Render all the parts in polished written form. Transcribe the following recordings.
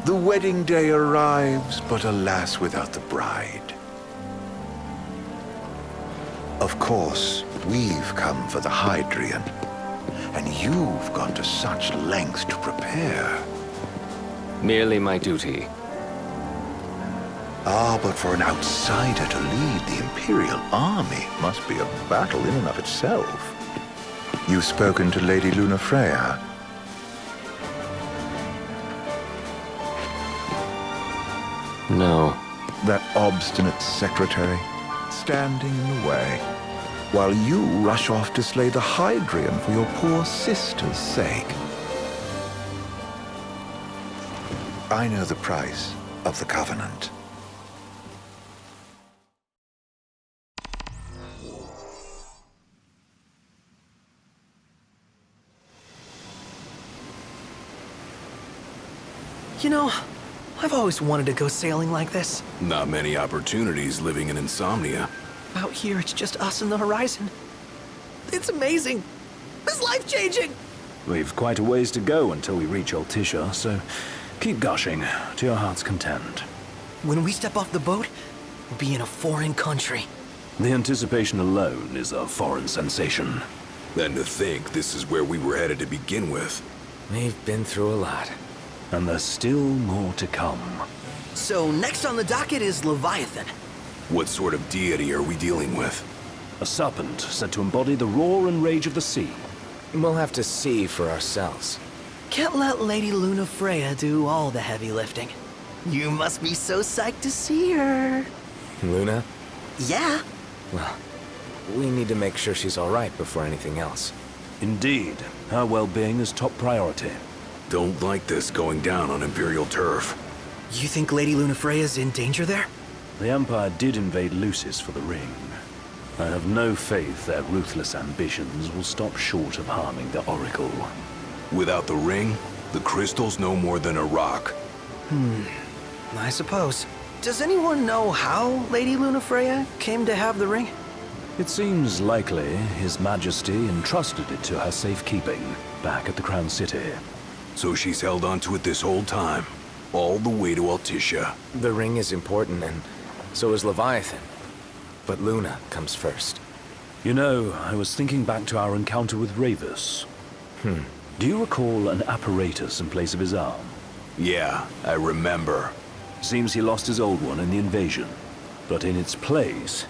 The wedding day arrives, but alas, without the bride. Of course, we've come for the Hydrian, and you've gone to such lengths to prepare. Merely my duty. Ah, but for an outsider to lead the Imperial army must be a battle in and of itself. You've spoken to Lady Lunafreya. No. That obstinate secretary, standing in the way, while you rush off to slay the Hydrian for your poor sister's sake. I know the price of the Covenant. You know, I've always wanted to go sailing like this. Not many opportunities living in Insomnia. Out here, it's just us and the horizon. It's amazing. It's life-changing. We've quite a ways to go until we reach Altissia, so keep gushing to your heart's content. When we step off the boat, we'll be in a foreign country. The anticipation alone is a foreign sensation. And to think this is where we were headed to begin with. We've been through a lot. And there's still more to come. So next on the docket is Leviathan. What sort of deity are we dealing with? A serpent said to embody the roar and rage of the sea. We'll have to see for ourselves. Can't let Lady Lunafreya do all the heavy lifting. You must be so psyched to see her. Luna? Yeah. Well, we need to make sure she's all right before anything else. Indeed, her well-being is top priority. Don't like this going down on Imperial turf. You think Lady Lunafreya's in danger there? The Empire did invade Lucis for the ring. I have no faith their ruthless ambitions will stop short of harming the Oracle. Without the ring, the crystal's no more than a rock. I suppose. Does anyone know how Lady Lunafreya came to have the ring? It seems likely His Majesty entrusted it to her safekeeping back at the Crown City. So she's held onto it this whole time, all the way to Altissia. The ring is important, and so is Leviathan. But Luna comes first. You know, I was thinking back to our encounter with Ravus. Do you recall an apparatus in place of his arm? Yeah, I remember. Seems he lost his old one in the invasion. But in its place,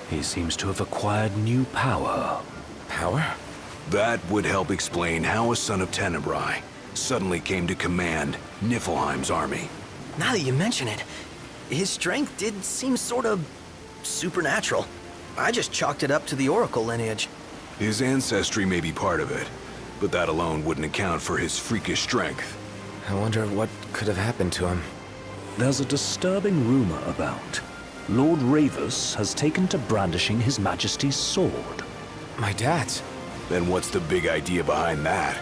he seems to have acquired new power. Power? That would help explain how a son of Tenebrae suddenly came to command Niflheim's army. Now that you mention it, his strength did seem sort of supernatural. I just chalked it up to the Oracle lineage. His ancestry may be part of it, but that alone wouldn't account for his freakish strength. I wonder what could have happened to him. There's a disturbing rumor about. Lord Ravus has taken to brandishing His Majesty's sword. My dad's. Then what's the big idea behind that?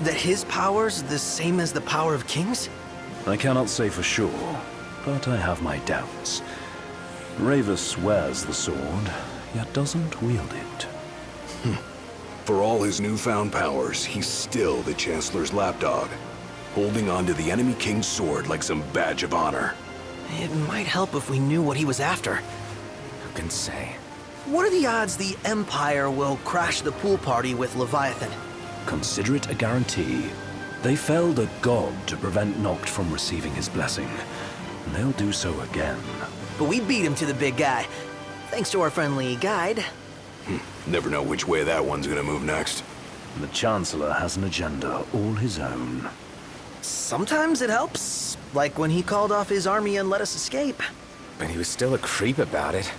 That his power's the same as the power of kings? I cannot say for sure, but I have my doubts. Ravus wears the sword, yet doesn't wield it. For all his newfound powers, he's still the Chancellor's lapdog, holding on to the enemy king's sword like some badge of honor. It might help if we knew what he was after. Who can say? What are the odds the Empire will crash the pool party with Leviathan? Consider it a guarantee. They felled a god to prevent Noct from receiving his blessing, and they'll do so again. But we beat him to the big guy, thanks to our friendly guide. Never know which way that one's gonna move next. The Chancellor has an agenda all his own. Sometimes it helps, like when he called off his army and let us escape. But he was still a creep about it.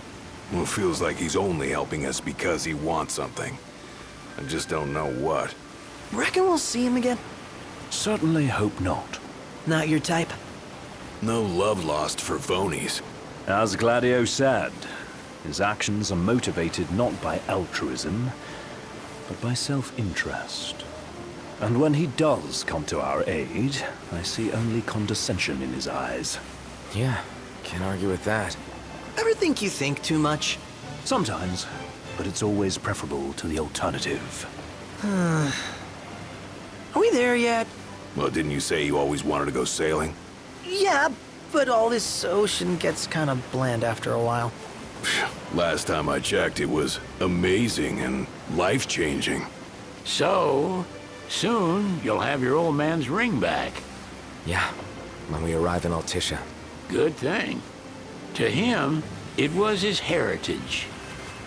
Well, feels like he's only helping us because he wants something. I just don't know what. Reckon we'll see him again? Certainly hope not. Not your type? No love lost for phonies. As Gladio said, his actions are motivated not by altruism, but by self-interest. And when he does come to our aid, I see only condescension in his eyes. Yeah, can't argue with that. Ever think you think too much? Sometimes, but it's always preferable to the alternative. Are we there yet? Well, didn't you say you always wanted to go sailing? Yeah, but all this ocean gets kind of bland after a while. Last time I checked, it was amazing and life-changing. So, soon you'll have your old man's ring back. Yeah, when we arrive in Altissia. Good thing. To him, it was his heritage.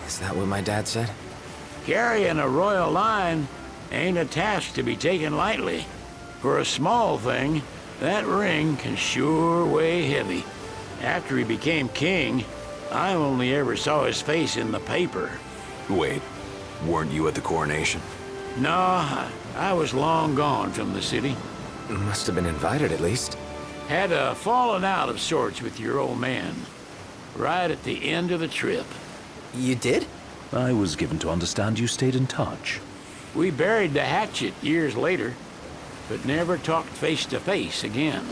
Is that what my dad said? Carrying a royal line ain't a task to be taken lightly. For a small thing, that ring can sure weigh heavy. After he became king, I only ever saw his face in the paper. Wait, weren't you at the coronation? No, I was long gone from the city. Must have been invited at least. Had a falling out of sorts with your old man. Right at the end of the trip. You did? I was given to understand you stayed in touch. We buried the hatchet years later, but never talked face to face again.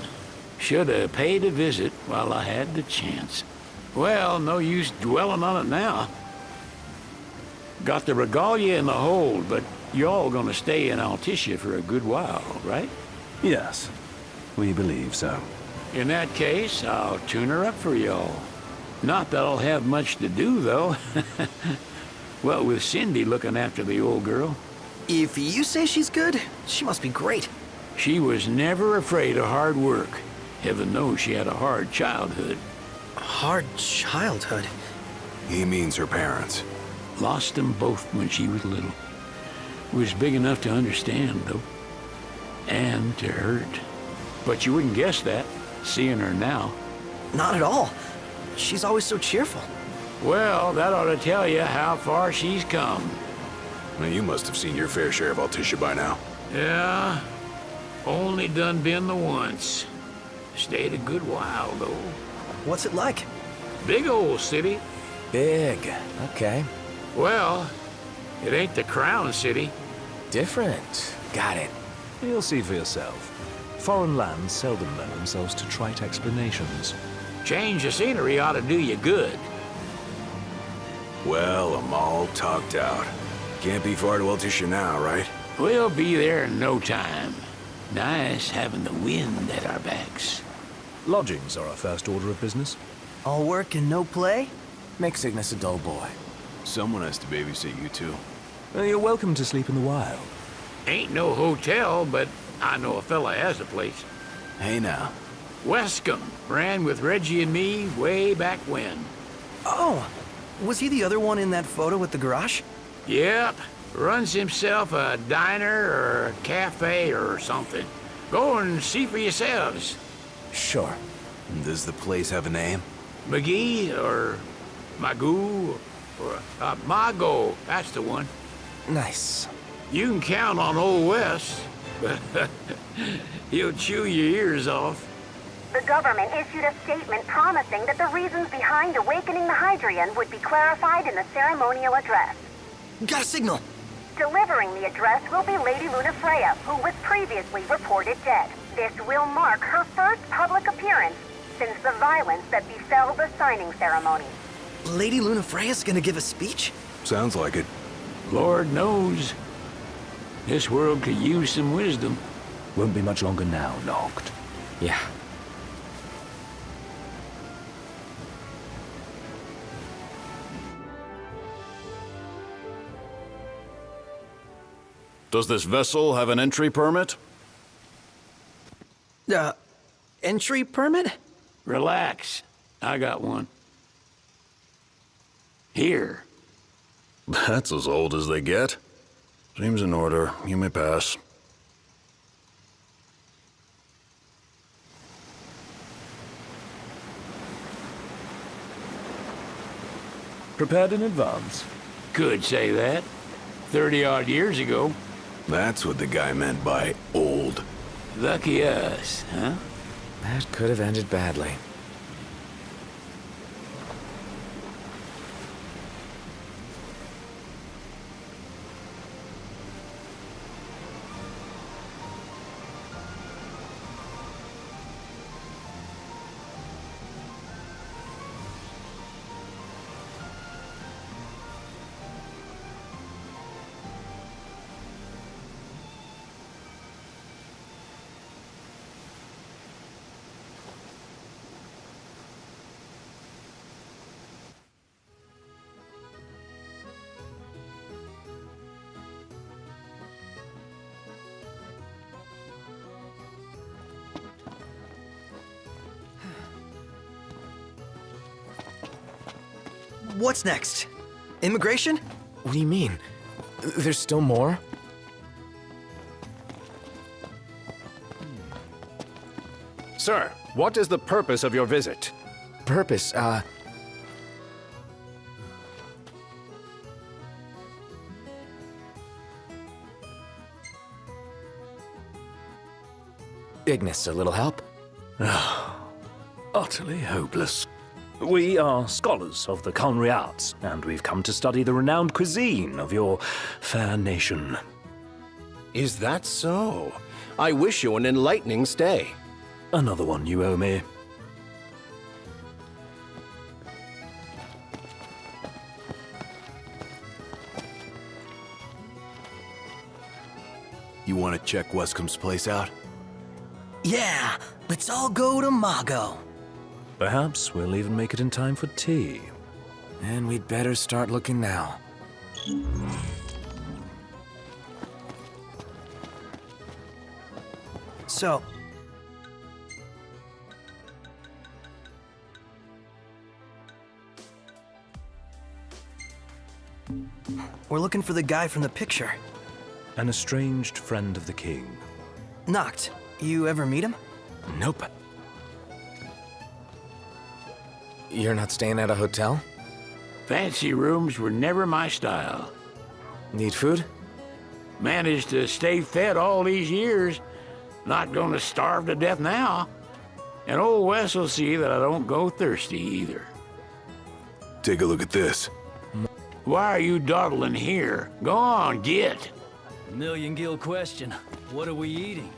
Should have paid a visit while I had the chance. Well, no use dwelling on it now. Got the regalia in the hold, but y'all gonna stay in Altissia for a good while, right? Yes, we believe so. In that case, I'll tune her up for y'all. Not that I'll have much to do, though. Well, with Cindy looking after the old girl. If you say she's good, she must be great. She was never afraid of hard work. Heaven knows she had a hard childhood. Hard childhood. He means her parents. Lost them both when she was little. Was big enough to understand, though. And to hurt. But you wouldn't guess that, seeing her now. Not at all. She's always so cheerful. Well, that ought to tell you how far she's come. Now, you must have seen your fair share of Altissia by now. Yeah, only done been the once. Stayed a good while, though. What's it like? Big old city. Big. Okay. Well, it ain't the crown city. Different. Got it. You'll see for yourself. Foreign lands seldom lend themselves to trite explanations. Change of scenery ought to do you good. Well, I'm all talked out. Can't be far to Altissia now, right? We'll be there in no time. Nice having the wind at our backs. Lodgings are our first order of business. All work and no play? Make Cygnus a dull boy. Someone has to babysit you two. You're welcome to sleep in the wild. Ain't no hotel, but I know a fella has a place. Hey now. Wescombe ran with Reggie and me way back when. Oh, was he the other one in that photo with the garage? Yep, runs himself a diner or a cafe or something. Go and see for yourselves. Sure. Does the place have a name? McGee or Magoo or Mago, that's the one. Nice. You can count on Old Wes, but he'll chew your ears off. The government issued a statement promising that the reasons behind awakening the Hydrian would be clarified in the ceremonial address. Got a signal. Delivering the address will be Lady Lunafreya, who was previously reported dead. This will mark her first public appearance since the violence that befell the signing ceremony. Lady Lunafreya's gonna give a speech? Sounds like it. Lord knows. This world could use some wisdom. Won't be much longer now, Noct. Yeah. Does this vessel have an entry permit? Entry permit? Relax. I got one. Here. That's as old as they get. Seems in order. You may pass. Prepared in advance. Could say that. 30-odd years ago. That's what the guy meant by old. Lucky us, huh? That could have ended badly. What's next? Immigration? What do you mean? There's still more? Sir, what is the purpose of your visit? Purpose, Ignis, a little help? Utterly hopeless. We are scholars of the culinary arts, and we've come to study the renowned cuisine of your fair nation. Is that so? I wish you an enlightening stay. Another one you owe me. You want to check Wescomb's place out? Yeah, let's all go to Mago. Perhaps we'll even make it in time for tea. And we'd better start looking now. So, we're looking for the guy from the picture. An estranged friend of the king. Noct, you ever meet him? Nope. You're not staying at a hotel? Fancy rooms were never my style. Need food? Managed to stay fed all these years. Not gonna starve to death now. And old Wes will see that I don't go thirsty either. Take a look at this. Why are you dawdling here? Go on, get. Million-gill question. What are we eating?